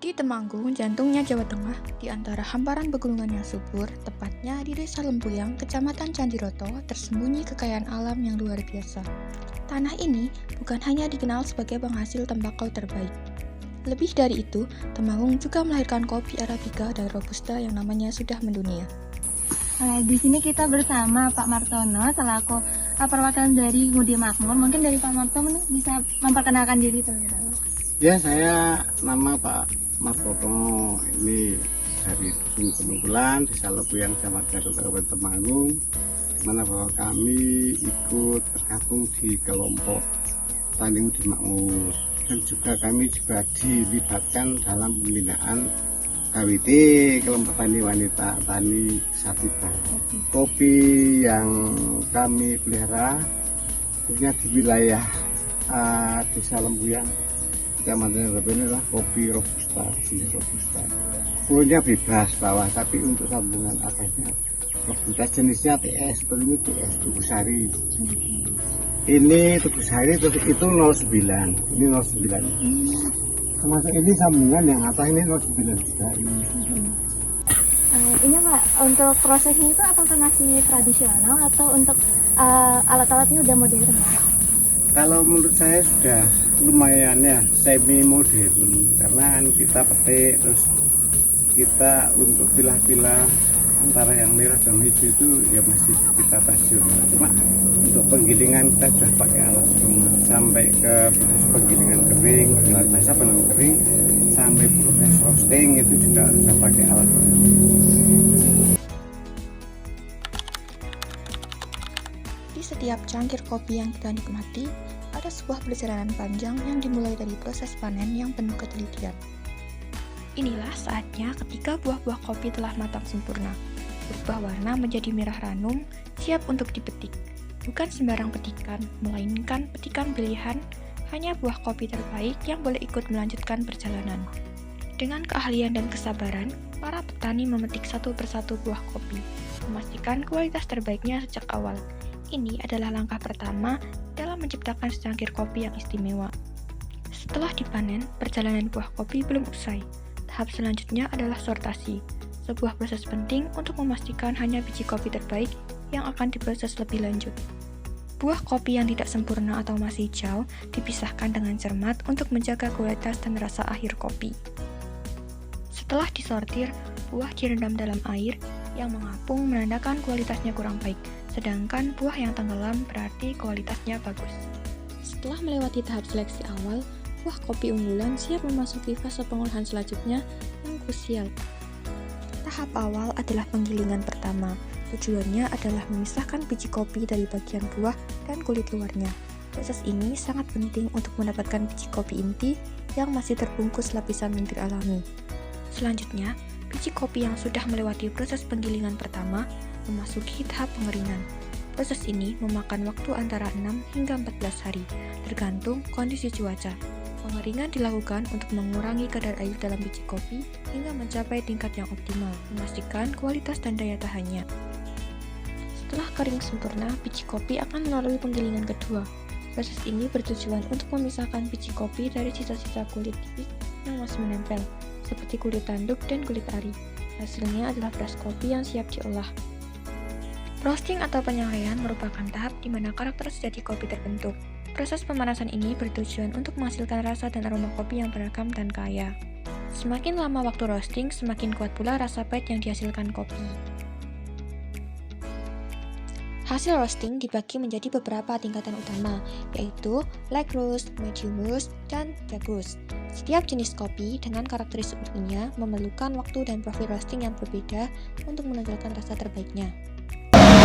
Di Temanggung, jantungnya Jawa Tengah, di antara hamparan pegunungan yang subur, tepatnya di Desa Lempuyang, Kecamatan Candiroto, tersembunyi kekayaan alam yang luar biasa. Tanah ini bukan hanya dikenal sebagai penghasil tembakau terbaik. Lebih dari itu, Temanggung juga melahirkan kopi Arabica dan Robusta yang namanya sudah mendunia. Di sini kita bersama Pak Martono selaku perwakilan dari Ngudi Makmur. Mungkin dari Pak Martono bisa memperkenalkan diri terlebih dahulu. Ya, saya nama Pak Martono, ini dari Dusun Penunggulan, Desa Lempuyang, Kabupaten Temanggung, di mana bahwa kami ikut tergabung di kelompok Tani Ngudi Makmur, dan juga kami juga dilibatkan dalam pembinaan KWT, kelompok tani wanita tani Sapiba. Kopi yang kami pelihara punya di wilayah Desa Lempuyang, Kecamatan Lempuyang, ini adalah kopi Robusta, jenis Robusta. Punya bebas bawah, tapi untuk sambungan akarnya Robusta jenisnya TS, seperti ini TS Tugusari. Ini Tugusari itu 09, ini 09. Termasuk ini sambungan yang atas ini 09 juga ini. Ini Pak, untuk prosesnya itu apakah masih tradisional atau untuk alat-alatnya udah modern? Kalau menurut saya sudah lumayan ya, semi modern, karena kita petik, terus kita untuk pilah-pilah antara yang merah dan hijau itu ya masih kita tradisional. Cuma untuk penggilingan kita sudah pakai alat semua, sampai ke proses penggilingan kering, penggilingan basah, penggilingan kering, sampai proses roasting itu juga sudah pakai alat. Di setiap cangkir kopi yang kita nikmati, ada sebuah perjalanan panjang yang dimulai dari proses panen yang penuh ketelitian. Inilah saatnya ketika buah-buah kopi telah matang sempurna, berubah warna menjadi merah ranum, siap untuk dipetik. Bukan sembarang petikan, melainkan petikan pilihan, hanya buah kopi terbaik yang boleh ikut melanjutkan perjalanan. Dengan keahlian dan kesabaran, para petani memetik satu persatu buah kopi, memastikan kualitas terbaiknya sejak awal. Ini adalah langkah pertama dalam menciptakan secangkir kopi yang istimewa. Setelah dipanen, perjalanan buah kopi belum usai. Tahap selanjutnya adalah sortasi, sebuah proses penting untuk memastikan hanya biji kopi terbaik yang akan diproses lebih lanjut. Buah kopi yang tidak sempurna atau masih hijau dipisahkan dengan cermat untuk menjaga kualitas dan rasa akhir kopi. Setelah disortir, buah direndam dalam air yang mengapung menandakan kualitasnya kurang baik, sedangkan buah yang tenggelam berarti kualitasnya bagus. Setelah melewati tahap seleksi awal, buah kopi unggulan siap memasuki fase pengolahan selanjutnya yang krusial. Tahap awal adalah penggilingan pertama. Tujuannya adalah memisahkan biji kopi dari bagian buah dan kulit luarnya. Proses ini sangat penting untuk mendapatkan biji kopi inti yang masih terbungkus lapisan lendir alami. Selanjutnya, biji kopi yang sudah melewati proses penggilingan pertama memasuki tahap pengeringan. Proses ini memakan waktu antara 6 hingga 14 hari, tergantung kondisi cuaca. Pengeringan dilakukan untuk mengurangi kadar air dalam biji kopi hingga mencapai tingkat yang optimal, memastikan kualitas dan daya tahannya. Setelah kering sempurna, biji kopi akan melalui penggilingan kedua. Proses ini bertujuan untuk memisahkan biji kopi dari sisa-sisa kulit tipis yang masih menempel, seperti kulit tanduk dan kulit ari. Hasilnya adalah beras kopi yang siap diolah. Roasting atau penyangaian merupakan tahap di mana karakter sejati kopi terbentuk. Proses pemanasan ini bertujuan untuk menghasilkan rasa dan aroma kopi yang beragam dan kaya. Semakin lama waktu roasting, semakin kuat pula rasa pahit yang dihasilkan kopi. Hasil roasting dibagi menjadi beberapa tingkatan utama, yaitu light roast, medium roast, dan dark roast. Setiap jenis kopi dengan karakteristik uniknya memerlukan waktu dan profil roasting yang berbeda untuk menonjolkan rasa terbaiknya.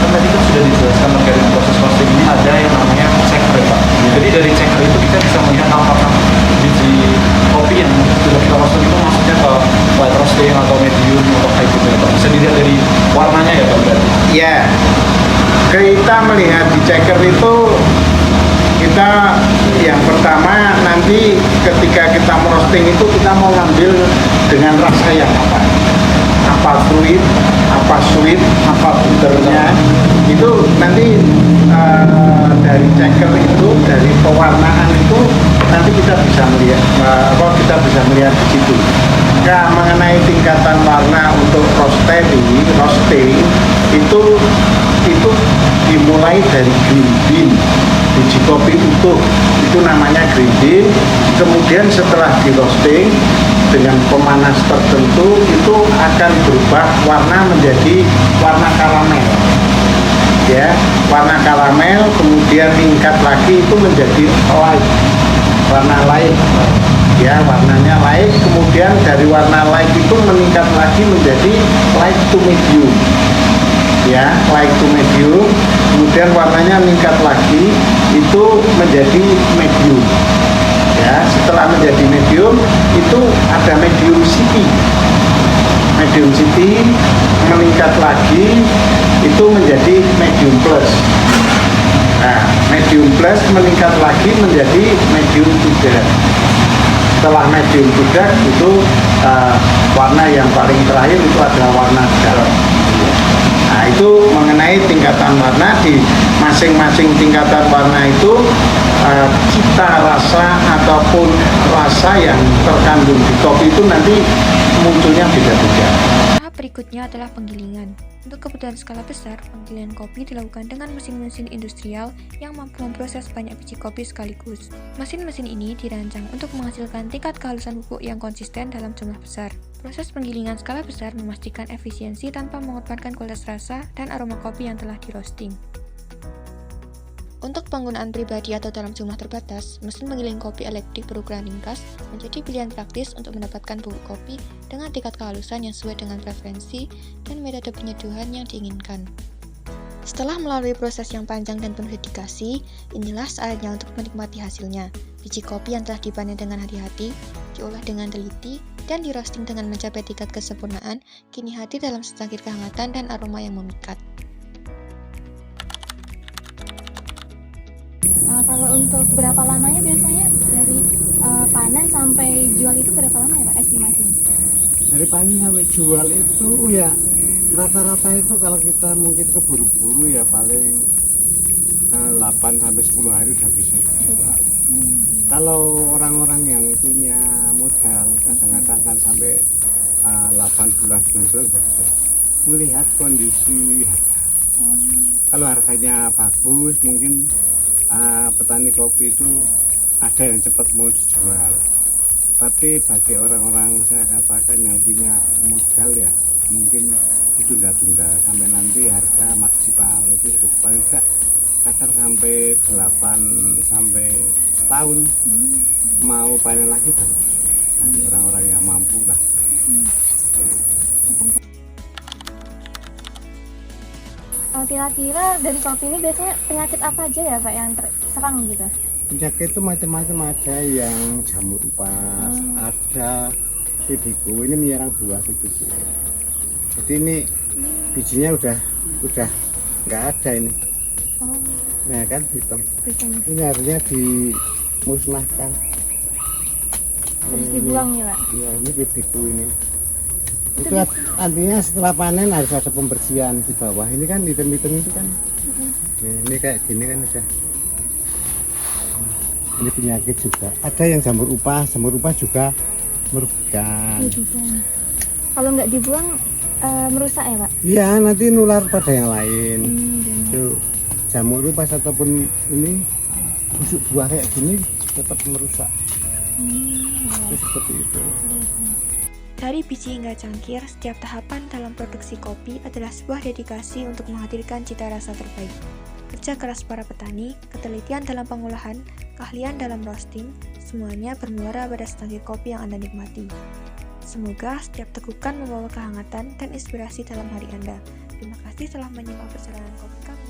Tadi kan sudah dijelaskan terkait dengan proses roasting ini ada yang namanya checker, Pak. Jadi dari checker itu kita bisa melihat apakah biji kopi yang sudah kita roasting itu maksudnya ke light roasting atau medium atau high gitu ya, Pak. Bisa dilihat dari warnanya ya, Pak, berarti. Ya, kita melihat di checker itu, kita yang pertama nanti ketika kita merosting itu kita mau ngambil dengan rasa yang apa fruit, apa sweet, apa bitternya, itu nanti dari checker itu, dari pewarnaan itu nanti kita bisa melihat, kita bisa melihat di situ. maka mengenai tingkatan warna untuk roasting itu dimulai dari green bean, biji kopi utuh, itu namanya green bean. Kemudian setelah di roasting dengan pemanas tertentu itu akan berubah warna menjadi warna karamel, ya, warna karamel. Kemudian meningkat lagi itu menjadi light, warna light, ya, warnanya light. Kemudian dari warna light itu meningkat lagi menjadi light to medium, ya, light to medium. Kemudian warnanya meningkat lagi itu menjadi medium, ya. Setelah menjadi medium itu ada medium city. Medium city meningkat lagi itu menjadi medium plus. Nah, medium plus meningkat lagi menjadi medium pudar. Setelah medium pudar itu warna yang paling terakhir itu adalah warna dark. Nah, itu mengenai tingkatan warna. Di masing-masing tingkatan warna itu cita rasa ataupun rasa yang terkandung di kopi itu nanti munculnya beda-beda. Tahap berikutnya adalah penggilingan. Untuk kebutuhan skala besar, penggilingan kopi dilakukan dengan mesin-mesin industrial yang mampu memproses banyak biji kopi sekaligus. Mesin-mesin ini dirancang untuk menghasilkan tingkat kehalusan bubuk yang konsisten dalam jumlah besar. Proses penggilingan skala besar memastikan efisiensi tanpa mengorbankan kualitas rasa dan aroma kopi yang telah di roasting. Untuk penggunaan pribadi atau dalam jumlah terbatas, mesin penggiling kopi elektrik berukuran ringkas menjadi pilihan praktis untuk mendapatkan bubuk kopi dengan tingkat kehalusan yang sesuai dengan preferensi dan metode penyeduhan yang diinginkan. Setelah melalui proses yang panjang dan penuh dedikasi, inilah saatnya untuk menikmati hasilnya. Biji kopi yang telah dipanen dengan hati-hati, diolah dengan teliti, dan di roasting dengan mencapai tingkat kesempurnaan, kini hadir dalam secangkir kehangatan dan aroma yang memikat. Kalau untuk berapa lamanya biasanya dari panen sampai jual itu berapa lama ya Pak estimasinya? Dari panen sampai jual itu ya rata-rata itu kalau kita mungkin keburu-buru ya paling 8 sampai 10 hari sudah bisa dijual. Kalau orang-orang yang punya modal kadang-kadang kan sampai 8 bulan 9 bulan sudah bisa melihat kondisi harga. Kalau harganya bagus mungkin petani kopi itu ada yang cepat mau dijual, tapi bagi orang-orang saya katakan yang punya modal ya mungkin ditunda-tunda sampai nanti harga maksimal itu paling tidak kadang sampai 8 sampai setahun mau panen lagi baru dijual. Nanti orang-orang yang mampu lah. Kira-kira dari kopi ini biasanya penyakit apa aja ya Pak yang serang gitu? Penyakit itu macam-macam, ada yang jamur upas, ada pipiku, ini menyerang buah pipiku. Jadi ini bijinya udah nggak ada ini. Nah kan hitam. Ini harusnya dimusnahkan. Harus dibuang ya Pak? Iya, ini pipiku ini. Itu artinya setelah panen harus ada pembersihan di bawah. Ini kan hitam-hitam itu kan. Ini kayak gini kan udah. Ini penyakit juga. Ada yang jamur upas juga merugikan. Kalau nggak dibuang merusak ya Pak? Iya, nanti nular pada yang lain. Itu jamur upas ataupun ini busuk buah kayak gini tetap merusak. Itu seperti itu. Dari biji hingga cangkir, setiap tahapan dalam produksi kopi adalah sebuah dedikasi untuk menghadirkan cita rasa terbaik. Kerja keras para petani, ketelitian dalam pengolahan, keahlian dalam roasting, semuanya bermuara pada secangkir kopi yang Anda nikmati. Semoga setiap tegukan membawa kehangatan dan inspirasi dalam hari Anda. Terima kasih telah menyimak perjalanan kopi kami.